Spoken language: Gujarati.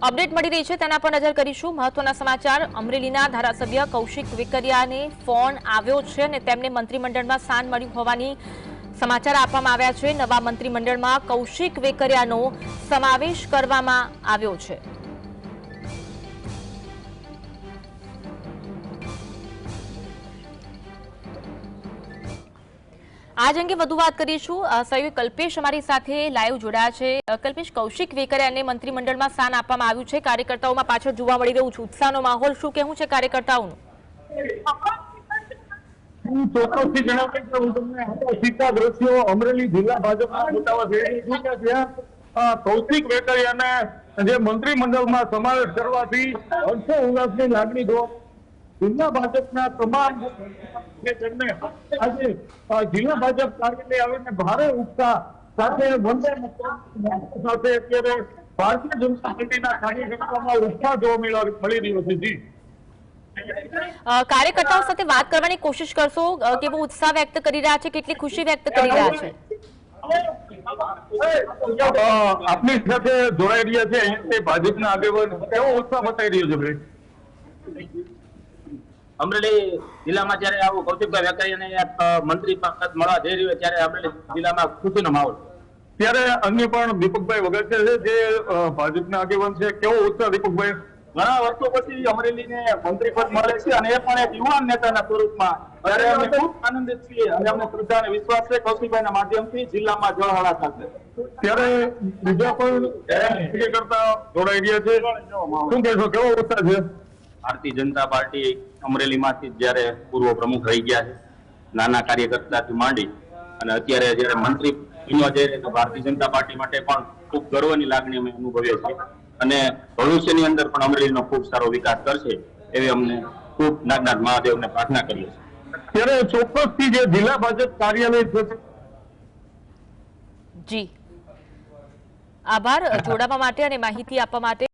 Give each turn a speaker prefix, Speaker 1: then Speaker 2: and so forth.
Speaker 1: અપડેટ મળી રહી છે તેના પર નજર કરીશું। મહત્વના સમાચાર, અમરેલીના ધારાસભ્ય કૌશિક વેકરિયાને ફોન આવ્યો છે અને તેમને મંત્રીમંડળમાં સ્થાન મળ્યું હોવાની સમાચાર આપવામાં આવ્યા છે। નવા મંત્રીમંડળમાં કૌશિક વેકરિયાનો સમાવેશ કરવામાં આવ્યો છે। आज अंगे વધુ વાત કરીશું। સહયોગી કલ્પેશ અમારી સાથે લાઈવ જોડાયા છે। કલ્પેશ, કૌશિક વેકરિયાને મંત્રીમંડળમાં સ્થાન આપવામાં આવ્યું છે, કાર્યકર્તાઓમાં પાછળ જોવા મળી રહ્યું છે ઉત્સાહનો માહોલ, શું કહેવું છે કાર્યકર્તાઓનું?
Speaker 2: ચોક્કસથી જણાવ્યું કે હું તમને સીધા દ્રશ્યો અમરેલી જિલ્લા ભાજપના બતાવવા જઈ રહી છું કે જ્યાં કૌશિક વેકરિયાને જે મંત્રીમંડળમાં સમાવેશ કરવાથી હર્ષો ઉલ્લાસની લાગણી જોવા જિલ્લા ભાજપના તમામ જેમને આજે જિલ્લા ભાજપ કાર્યાલય આવીને ભારે ઉત્સાહ સાથે વંદે માતરમ સાથે અત્યારે ભારતીય જનતા પાર્ટીના કાર્યકર્તાઓમાં ઉત્સાહ જોવા મળી રહ્યો છે। જી,
Speaker 1: કાર્યકર્તાઓ સાથે વાત કરવાની કોશિશ કરશો, કેવો ઉત્સાહ વ્યક્ત કરી રહ્યા છે, કેટલી ખુશી વ્યક્ત કરી રહ્યા છે?
Speaker 2: આપની સાથે જોડાઈ રહ્યા છે અહીંયા ભાજપના આગેવાન, કેવો ઉત્સાહ બતાવી રહ્યો છે?
Speaker 3: અમરેલી જિલ્લામાં જ્યારે આવું કૌશિકભાઈ વેકરિયાને મંત્રી પદ મળવા જઈ રહ્યું ત્યારે અમરેલી જિલ્લામાં ખુશીનો માહોલ।
Speaker 2: ત્યારે અન્ય પણ દીપકભાઈ વગેરે છે જે ભાજપના આગેવાન છે, કેવો ઉત્સાહ દીપકભાઈ?
Speaker 3: ઘણા વર્ષો પછી અમરેલીને મંત્રી પદ મળે છે અને એ પણ એક યુવાન નેતાના સ્વરૂપમાં, ત્યારે અમે ખૂબ આનંદિત છીએ અને અમને શ્રદ્ધા અને વિશ્વાસ છે કૌશિકભાઈના માધ્યમથી જિલ્લામાં જળહળા થશે।
Speaker 2: ત્યારે બીજા પણ કાર્યકર્તા જોડાઈ રહ્યા છે, શું કહેશો, કેવો ઉત્સાહ છે?
Speaker 3: ભારતીય જનતા પાર્ટી અમરેલીમાંથી જ્યારે પૂર્વ પ્રમુખ રહી ગયા છે, નાના કાર્યકર્તાથી માંડી અને અત્યારે જ્યારે મંત્રી બન્યો છે તો ભારતીય જનતા પાર્ટી માટે પણ ખૂબ ગર્વની લાગણી અમે અનુભવીએ છીએ અને ભવિષ્યની અંદર પણ અમરેલીનો ખૂબ સારો વિકાસ કરશે એવી અમને ખૂબ નાગનાથ મહાદેવને પ્રાર્થના કરીએ છીએ।
Speaker 2: ત્યારે ચોક્કસથી જે જિલ્લા ભાજપ કાર્યાલય છે।
Speaker 1: જી, આભાર જોડાવા માટે અને માહિતી આપવા માટે।